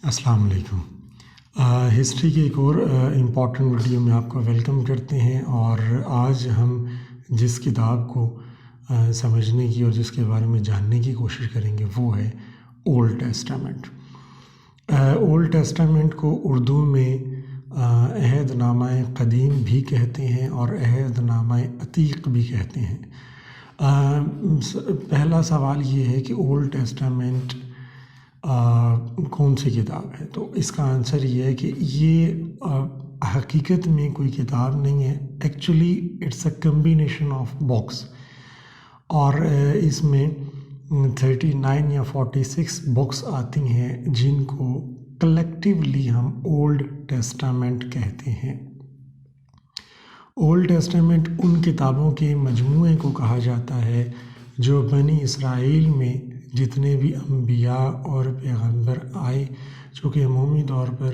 السلام علیکم۔ ہسٹری کے ایک اور امپورٹنٹ ویڈیو میں آپ کو ویلکم کرتے ہیں، اور آج ہم جس کتاب کو سمجھنے کی اور جس کے بارے میں جاننے کی کوشش کریں گے وہ ہے اولڈ ٹیسٹامنٹ۔ اولڈ ٹیسٹامنٹ کو اردو میں عہد نامہ قدیم بھی کہتے ہیں اور عہد نامہ عتیق بھی کہتے ہیں۔ پہلا سوال یہ ہے کہ اولڈ ٹیسٹامنٹ کون سی کتاب ہے؟ تو اس کا آنسر یہ ہے کہ یہ حقیقت میں کوئی کتاب نہیں ہے، actually it's a combination of books, اور اس میں 39 یا 46 بکس آتی ہیں جن کو کلیکٹیولی ہم اولڈ ٹیسٹامنٹ کہتے ہیں۔ اولڈ ٹیسٹامنٹ ان کتابوں کے مجموعے کو کہا جاتا ہے جو بنی اسرائیل میں جتنے بھی انبیاء اور پیغمبر آئے، چونکہ عمومی طور پر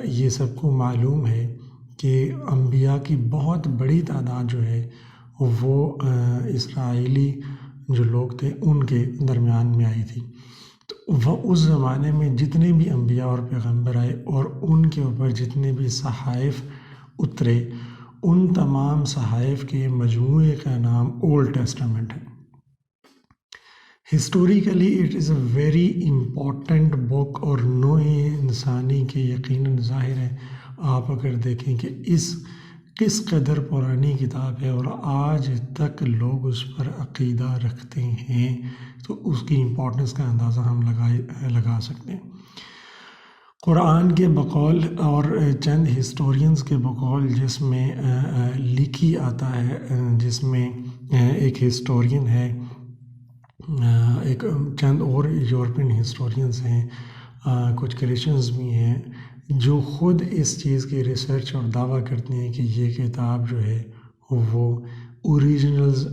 یہ سب کو معلوم ہے کہ انبیاء کی بہت بڑی تعداد جو ہے وہ اسرائیلی جو لوگ تھے ان کے درمیان میں آئی تھی۔ تو وہ اس زمانے میں جتنے بھی انبیاء اور پیغمبر آئے اور ان کے اوپر جتنے بھی صحائف اترے، ان تمام صحائف کے مجموعے کا نام اولڈ ٹیسٹامنٹ ہے۔ Historically it is a very important book, اور نوع انسانی کے یقیناً ظاہر ہے آپ اگر دیکھیں کہ کس قدر پرانی کتاب ہے اور آج تک لوگ اس پر عقیدہ رکھتے ہیں، تو اس کی امپورٹنس کا اندازہ ہم لگا سکتے ہیں۔ قرآن کے بقول اور چند ہسٹورینز کے بقول جس میں لکھی آتا ہے، جس میں ایک ہسٹورین ہے، ایک چند اور یورپین ہسٹورینز ہیں، کچھ کرسچنز بھی ہیں جو خود اس چیز کی ریسرچ اور دعویٰ کرتے ہیں کہ یہ کتاب جو ہے وہ اوریجنلز،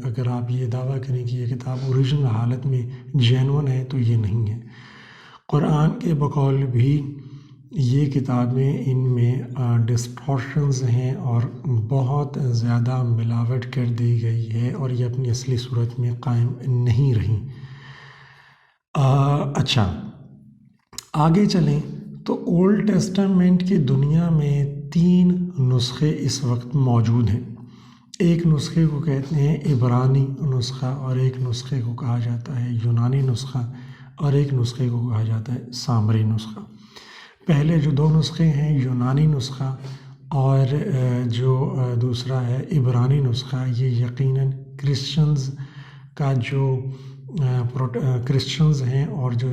اگر آپ یہ دعویٰ کریں کہ یہ کتاب اوریجنل حالت میں جینون ہے تو یہ نہیں ہے۔ قرآن کے بقول بھی یہ کتابیں ان میں ڈسٹورشنز ہیں اور بہت زیادہ ملاوٹ کر دی گئی ہے، اور یہ اپنی اصلی صورت میں قائم نہیں رہیں۔ اچھا، آگے چلیں تو اولڈ ٹیسٹامنٹ کی دنیا میں 3 نسخے اس وقت موجود ہیں۔ ایک نسخے کو کہتے ہیں عبرانی نسخہ، اور ایک نسخے کو کہا جاتا ہے یونانی نسخہ، اور ایک نسخے کو کہا جاتا ہے سامری نسخہ۔ پہلے جو 2 نسخے ہیں یونانی نسخہ اور جو دوسرا ہے عبرانی نسخہ، یہ یقیناً کرسچنز کا جو کرسچنز ہیں اور جو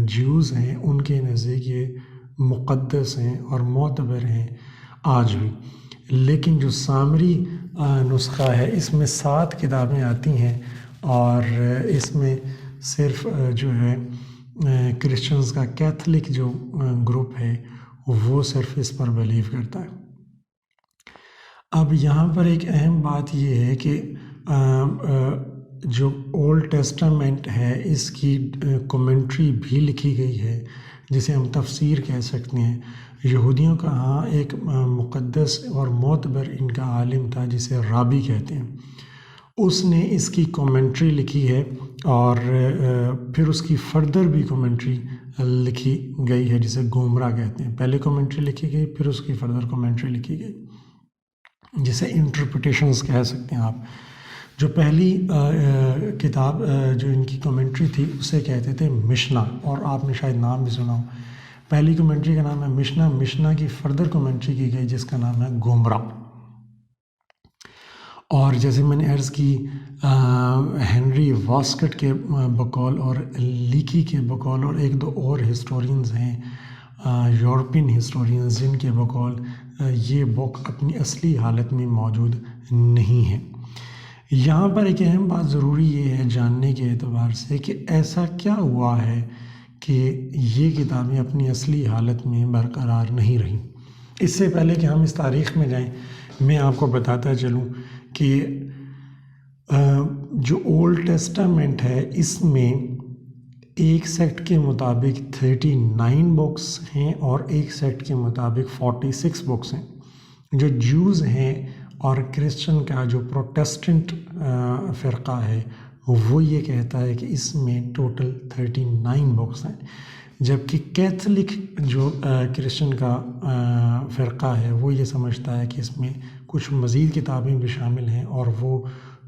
جیوز ہیں ان کے نزدیک یہ مقدس ہیں اور معتبر ہیں آج بھی۔ لیکن جو سامری نسخہ ہے اس میں 7 کتابیں آتی ہیں، اور اس میں صرف جو ہے کرسچنز کا کیتھولک جو گروپ ہے وہ صرف اس پر بلیو کرتا ہے۔ اب یہاں پر ایک اہم بات یہ ہے کہ جو اولڈ ٹیسٹامنٹ ہے اس کی کومنٹری بھی لکھی گئی ہے جسے ہم تفسیر کہہ سکتے ہیں۔ یہودیوں کا ہاں ایک مقدس اور معتبر ان کا عالم تھا جسے رابی کہتے ہیں، اس نے اس کی کومنٹری لکھی ہے، اور پھر اس کی فردر بھی کومنٹری لکھی گئی ہے جسے گومرا کہتے ہیں۔ پہلے کومنٹری لکھی گئی، پھر اس کی فردر کومنٹری لکھی گئی جسے انٹرپریٹیشنز کہہ سکتے ہیں آپ۔ جو پہلی کتاب جو ان کی کومنٹری تھی اسے کہتے تھے مشنا، اور آپ نے شاید نام بھی سنا ہو۔ پہلی کومنٹری کا نام ہے مشنا، مشنا کی فردر کومنٹری کی گئی جس کا نام ہے گومرا۔ اور جیسے میں نے عرض کی ہنری واسکٹ کے بقول اور لیکی کے بقول اور 1-2 اور ہسٹورینز ہیں یورپین ہسٹورینز جن کے بقول یہ بک اپنی اصلی حالت میں موجود نہیں ہے۔ یہاں پر ایک اہم بات ضروری یہ ہے جاننے کے اعتبار سے کہ ایسا کیا ہوا ہے کہ یہ کتابیں اپنی اصلی حالت میں برقرار نہیں رہیں۔ اس سے پہلے کہ ہم اس تاریخ میں جائیں، میں آپ کو بتاتا چلوں کہ جو اولڈ ٹیسٹامنٹ ہے اس میں ایک سیکٹ کے مطابق 39 بکس ہیں اور ایک سیکٹ کے مطابق 46 بکس ہیں۔ جو جیوز ہیں اور کرسچن کا جو پروٹیسٹنٹ فرقہ ہے وہ یہ کہتا ہے کہ اس میں ٹوٹل 39 بکس ہیں۔ جبکہ کیتھولک جو کرسچن کا فرقہ ہے وہ یہ سمجھتا ہے کہ اس میں کچھ مزید کتابیں بھی شامل ہیں، اور وہ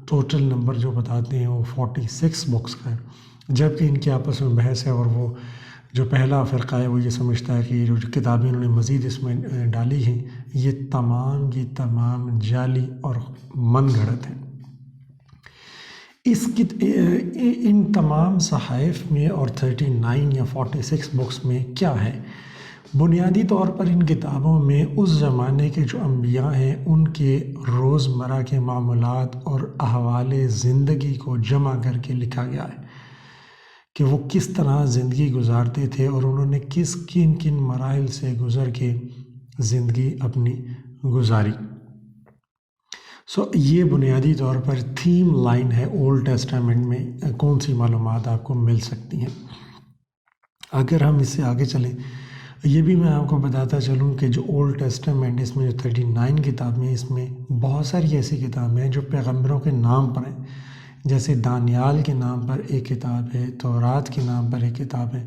ٹوٹل نمبر جو بتاتے ہیں وہ 46 بکس کا ہے، جبکہ ان کے آپس میں بحث ہے، اور وہ جو پہلا فرقہ ہے وہ یہ سمجھتا ہے کہ یہ جو کتابیں انہوں نے مزید اس میں ڈالی ہیں یہ تمام جعلی اور من گھڑت ہیں۔ ان تمام صحائف میں اور 39 یا 46 بکس میں کیا ہے؟ بنیادی طور پر ان کتابوں میں اس زمانے کے جو انبیاء ہیں ان کے روزمرہ کے معاملات اور احوال زندگی کو جمع کر کے لکھا گیا ہے کہ وہ کس طرح زندگی گزارتے تھے اور انہوں نے کن مراحل سے گزر کے زندگی اپنی گزاری۔ یہ بنیادی طور پر تھیم لائن ہے اولڈ ٹیسٹامنٹ میں کون سی معلومات آپ کو مل سکتی ہیں۔ اگر ہم اس سے آگے چلیں، یہ بھی میں آپ کو بتاتا چلوں کہ جو اولڈ ٹیسٹامنٹ اس میں جو 39 کتابیں ہیں، اس میں بہت ساری ایسی کتابیں ہیں جو پیغمبروں کے نام پر ہیں، جیسے دانیال کے نام پر ایک کتاب ہے، تورات کے نام پر ایک کتاب ہے۔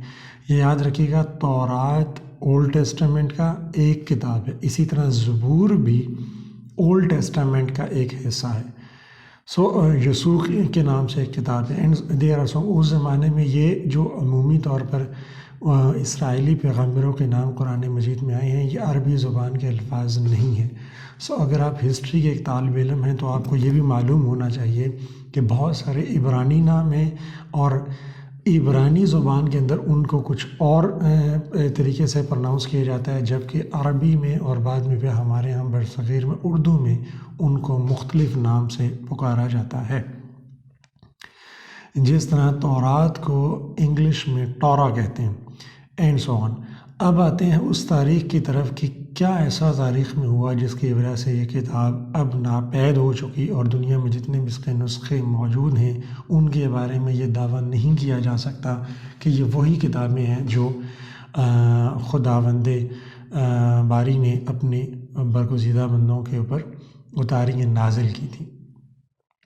یہ یاد رکھیے گا، تورات اولڈ ٹیسٹامنٹ کا ایک کتاب ہے، اسی طرح زبور بھی اولڈ ٹیسٹامنٹ کا ایک حصہ ہے۔ یسوع کے نام سے ایک کتاب ہے، اس زمانے میں یہ جو عمومی طور پر اسرائیلی پیغمبروں کے نام قرآن مجید میں آئے ہیں، یہ عربی زبان کے الفاظ نہیں ہیں۔ اگر آپ ہسٹری کے ایک طالب علم ہیں تو آپ کو یہ بھی معلوم ہونا چاہیے کہ بہت سارے عبرانی نام ہیں، اور عبرانی زبان کے اندر ان کو کچھ اور طریقے سے پروناؤنس کیا جاتا ہے، جبکہ عربی میں اور بعد میں پھر ہمارے ہاں برصغیر میں اردو میں ان کو مختلف نام سے پکارا جاتا ہے۔ جس طرح تورات کو انگلش میں ٹورا کہتے ہیں، اینڈ سو آن۔ اب آتے ہیں اس تاریخ کی طرف کہ کیا ایسا تاریخ میں ہوا جس کی وجہ سے یہ کتاب اب ناپید ہو چکی، اور دنیا میں جتنے بھی اس کے نسخے موجود ہیں ان کے بارے میں یہ دعویٰ نہیں کیا جا سکتا کہ یہ وہی کتابیں ہیں جو خداوند باری نے اپنے برگزیدہ بندوں کے اوپر اتاری ہیں، نازل کی تھی۔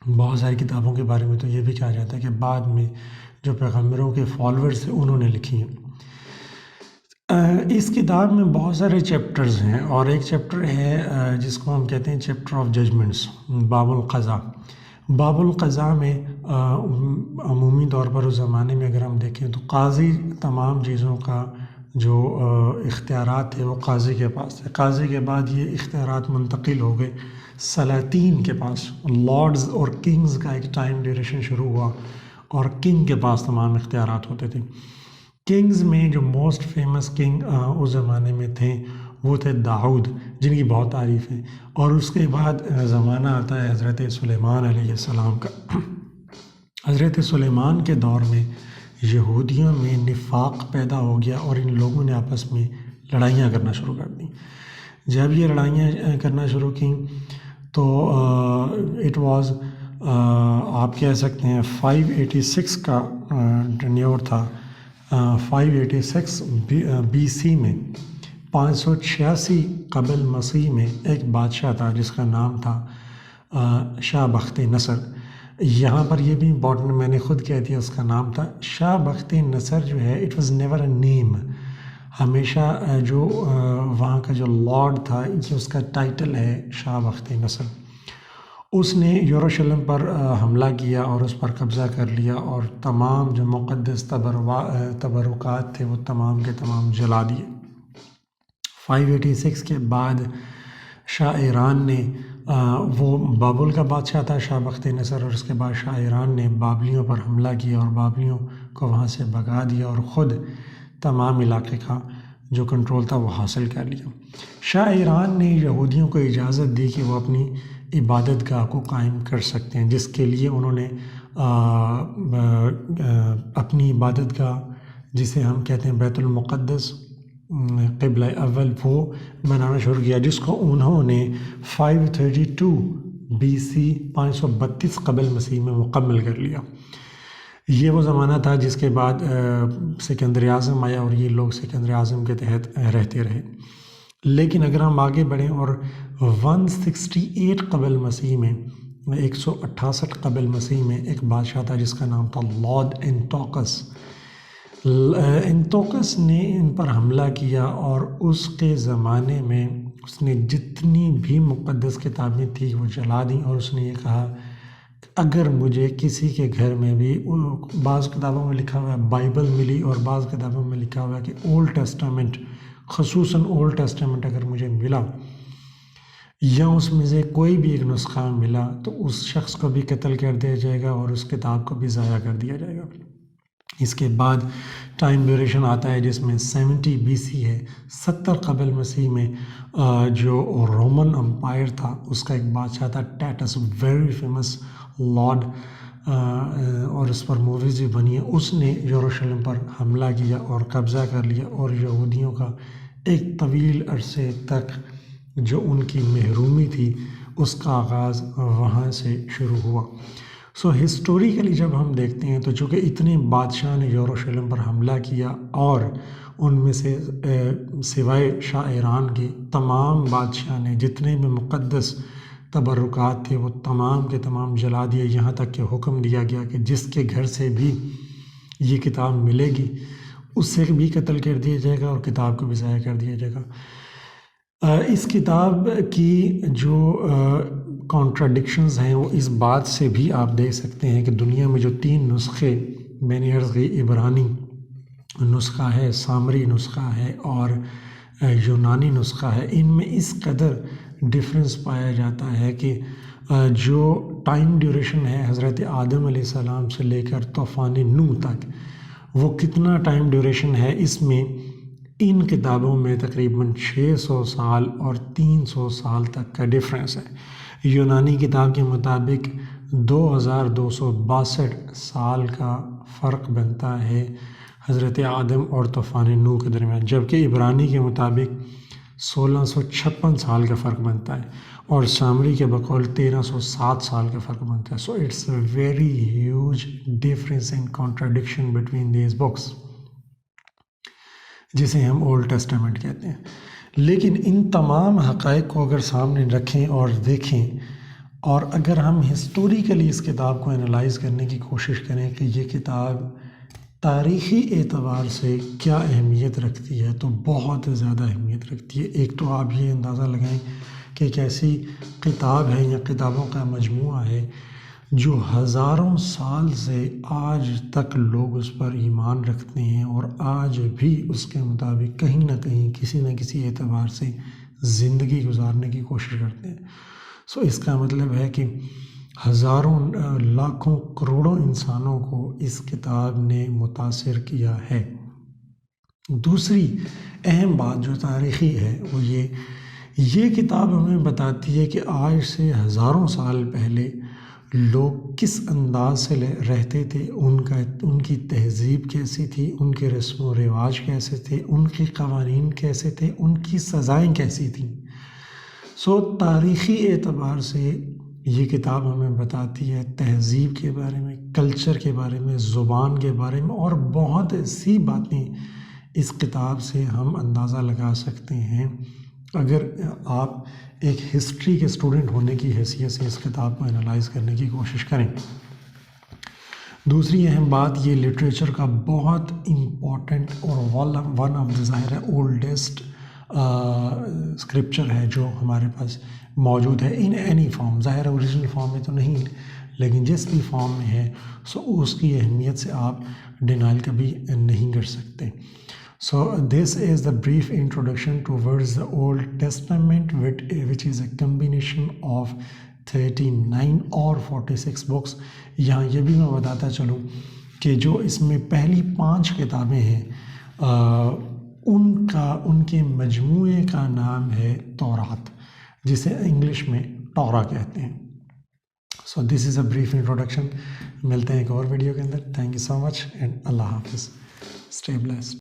بہت ساری کتابوں کے بارے میں تو یہ بھی کہا جاتا ہے کہ بعد میں جو پیغمبروں کے فالوورز تھے انہوں نے لکھی ہیں۔ اس کتاب میں بہت سارے چیپٹرز ہیں، اور ایک چیپٹر ہے جس کو ہم کہتے ہیں چیپٹر آف ججمنٹس، باب القضاء۔ باب القضاء میں عمومی طور پر اس زمانے میں اگر ہم دیکھیں تو قاضی تمام چیزوں کا جو اختیارات تھے وہ قاضی کے پاس تھے۔ قاضی کے بعد یہ اختیارات منتقل ہو گئے سلاطین کے پاس، لارڈز اور کنگز کا ایک ٹائم ڈیوریشن شروع ہوا، اور کنگ کے پاس تمام اختیارات ہوتے تھے۔ کنگز میں جو موسٹ فیمس کنگ اس زمانے میں تھے وہ تھے داؤد، جن کی بہت تعریف ہے، اور اس کے بعد زمانہ آتا ہے حضرت سلیمان علیہ السلام کا۔ حضرت سلیمان کے دور میں یہودیوں میں نفاق پیدا ہو گیا، اور ان لوگوں نے آپس میں لڑائیاں کرنا شروع کر دیں۔ جب یہ لڑائیاں کرنا شروع کیں تو اٹ واز آپ کہہ سکتے ہیں 586 کا ٹینیور تھا۔ 586 BC میں 586 قبل مسیح میں ایک بادشاہ تھا جس کا نام تھا شاہ بخت نصر۔ یہاں پر یہ بھی امپورٹنٹ، میں نے خود کہہ دیا، اس کا نام تھا شاہ بخت نصر جو ہے اٹ واز نیور اے نیم، ہمیشہ جو وہاں کا جو لارڈ تھا یہ اس کا ٹائٹل ہے شاہ بخت نصر۔ اس نے یروشلم پر حملہ کیا اور اس پر قبضہ کر لیا، اور تمام جو مقدس تبرکات تھے وہ تمام کے تمام جلا دیے۔ 586 کے بعد شاہ ایران نے وہ بابل کا بادشاہ تھا شاہ بخت نصر، اور اس کے بعد شاہ ایران نے بابلیوں پر حملہ کیا اور بابلیوں کو وہاں سے بھگا دیا، اور خود تمام علاقے کا جو کنٹرول تھا وہ حاصل کر لیا۔ شاہ ایران نے یہودیوں کو اجازت دی کہ وہ اپنی عبادت گاہ کو قائم کر سکتے ہیں، جس کے لیے انہوں نے اپنی عبادت گاہ جسے ہم کہتے ہیں بیت المقدس قبلہ اول وہ بنانا شروع کیا، جس کو انہوں نے 532 BC 532 قبل مسیح میں مکمل کر لیا۔ یہ وہ زمانہ تھا جس کے بعد سکندر اعظم آیا، اور یہ لوگ سکندر اعظم کے تحت رہتے رہے۔ لیکن اگر ہم آگے بڑھیں اور 168 قبل مسیح میں 168 قبل مسیح میں ایک بادشاہ تھا جس کا نام تھا لارڈ اینٹوکس۔ انطوکس نے ان پر حملہ کیا اور اس کے زمانے میں اس نے جتنی بھی مقدس کتابیں تھیں وہ جلا دیں، اور اس نے یہ کہا کہ اگر مجھے کسی کے گھر میں بھی، بعض کتابوں میں لکھا ہوا ہے بائبل ملی، اور بعض کتابوں میں لکھا ہوا ہے کہ اولڈ ٹیسٹامنٹ، خصوصاً اولڈ ٹیسٹامنٹ اگر مجھے ملا یا اس میں سے کوئی بھی ایک نسخہ ملا، تو اس شخص کو بھی قتل کر دیا جائے گا اور اس کتاب کو بھی ضائع کر دیا جائے گا۔ اس کے بعد ٹائم ڈیوریشن آتا ہے جس میں 70 BC ہے، 70 قبل مسیح میں جو رومن امپائر تھا اس کا ایک بادشاہ تھا ٹیٹس، ویری فیمس لارڈ، اور اس پر موویز بھی بنی ہیں۔ اس نے یروشلم پر حملہ کیا اور قبضہ کر لیا، اور یہودیوں کا ایک طویل عرصے تک جو ان کی محرومی تھی اس کا آغاز وہاں سے شروع ہوا۔ سو ہسٹوریکلی جب ہم دیکھتے ہیں تو چونکہ اتنے بادشاہ نے یروشلم پر حملہ کیا، اور ان میں سے سوائے شاہ ایران کے تمام بادشاہ نے جتنے بھی مقدس تبرکات تھے وہ تمام کے تمام جلا دیے، یہاں تک کہ حکم دیا گیا کہ جس کے گھر سے بھی یہ کتاب ملے گی اس سے بھی قتل کر دیا جائے گا اور کتاب کو بھی ضائع کر دیا جائے گا۔ اس کتاب کی جو کانٹراڈکشنز ہیں وہ اس بات سے بھی آپ دیکھ سکتے ہیں کہ دنیا میں جو 3 نسخے میں نے عرض کی، عبرانی نسخہ ہے، سامری نسخہ ہے اور یونانی نسخہ ہے، ان میں اس قدر ڈفرینس پایا جاتا ہے کہ جو ٹائم ڈیوریشن ہے حضرت آدم علیہ السلام سے لے کر طوفان نوح تک، وہ کتنا ٹائم ڈیوریشن ہے، اس میں ان کتابوں میں تقریباً 600 سال اور 300 سال تک کا ڈفرینس ہے۔ یونانی کتاب کے مطابق 2262 سال کا فرق بنتا ہے حضرت آدم اور طوفان نوح کے درمیان، جبکہ عبرانی کے مطابق 1656 سال کا فرق بنتا ہے، اور سامری کے بقول 1307 سال کا فرق بنتا ہے۔ So it's a very huge difference and contradiction between these books, جسے ہم اولڈ ٹیسٹامنٹ کہتے ہیں۔ لیکن ان تمام حقائق کو اگر سامنے رکھیں اور دیکھیں، اور اگر ہم ہسٹوریکلی اس کتاب کو انالائز کرنے کی کوشش کریں کہ یہ کتاب تاریخی اعتبار سے کیا اہمیت رکھتی ہے، تو بہت زیادہ اہمیت رکھتی ہے۔ ایک تو آپ یہ اندازہ لگائیں کہ ایک ایسی کتاب ہے یا کتابوں کا مجموعہ ہے جو ہزاروں سال سے آج تک لوگ اس پر ایمان رکھتے ہیں، اور آج بھی اس کے مطابق کہیں نہ کہیں کسی نہ کسی اعتبار سے زندگی گزارنے کی کوشش کرتے ہیں۔ سو اس کا مطلب ہے کہ ہزاروں، لاکھوں، کروڑوں انسانوں کو اس کتاب نے متاثر کیا ہے۔ دوسری اہم بات جو تاریخی ہے وہ یہ کتاب ہمیں بتاتی ہے کہ آج سے ہزاروں سال پہلے لوگ کس انداز سے رہتے تھے، ان کی تہذیب کیسی تھی، ان کے رسم و رواج کیسے تھے، ان کے قوانین کیسے تھے، ان کی سزائیں کیسی تھیں۔ سو تاریخی اعتبار سے یہ کتاب ہمیں بتاتی ہے تہذیب کے بارے میں، کلچر کے بارے میں، زبان کے بارے میں، اور بہت سی باتیں اس کتاب سے ہم اندازہ لگا سکتے ہیں اگر آپ ایک ہسٹری کے اسٹوڈنٹ ہونے کی حیثیت سے اس کتاب کو انالائز کرنے کی کوشش کریں۔ دوسری اہم بات، یہ لٹریچر کا بہت امپورٹنٹ اور ون آف دا ظاہر ہے اولڈسٹ اسکرپچر ہے جو ہمارے پاس موجود ہے ان اینی فارم، ظاہر ہے اوریجنل فارم میں تو نہیں، لیکن جس بھی فارم میں ہے سو اس کی اہمیت سے آپ ڈینائل کبھی نہیں کر سکتے۔ So this is the brief introduction towards the Old Testament, which is a combination of 39 اور 46 books۔ یہاں یہ بھی میں بتاتا چلوں کہ جو اس میں پہلی 5 کتابیں ہیں ان کے مجموعے کا نام ہے تورات، جسے انگلش میں ٹورا کہتے ہیں۔ So this is a brief introduction۔ ملتے ہیں ایک اور ویڈیو کے اندر۔ Thank you so much and اللہ حافظ۔ Stay blessed۔